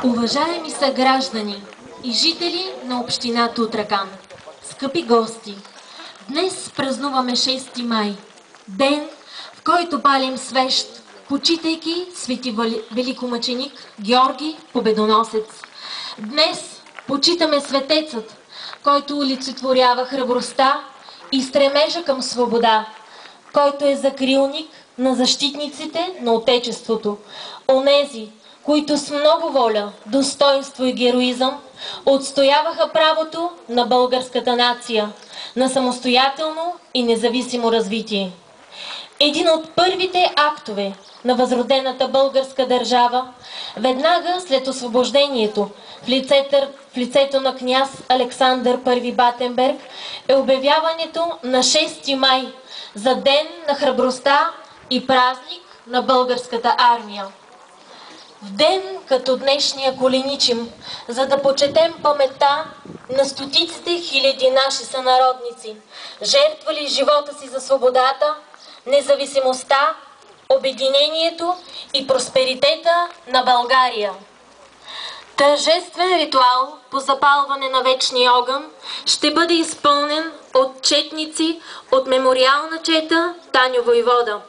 Уважаеми съграждани и жители на община Тутракан, скъпи гости, днес празнуваме 6 май, ден, в който палим свещ, почитайки свети великомъченик Георги Победоносец. Днес почитаме светецът, който олицетворява храбростта и стремежа към свобода, който е закрилник на защитниците на Отечеството, онези, които с много воля, достоинство и героизъм отстояваха правото на българската нация на самостоятелно и независимо развитие. Един от първите актове на възродената българска държава, веднага след освобождението в лицето на княз Александър I Батенберг, е обявяването на 6 май за ден на храбростта и празник на българската армия. В ден като днешния коленичим, за да почетем паметта на стотиците хиляди наши сънародници, жертвали живота си за свободата, независимостта, обединението и просперитета на България. Тържествен ритуал по запалване на вечния огън ще бъде изпълнен от четници от мемориална чета Таню Войвода.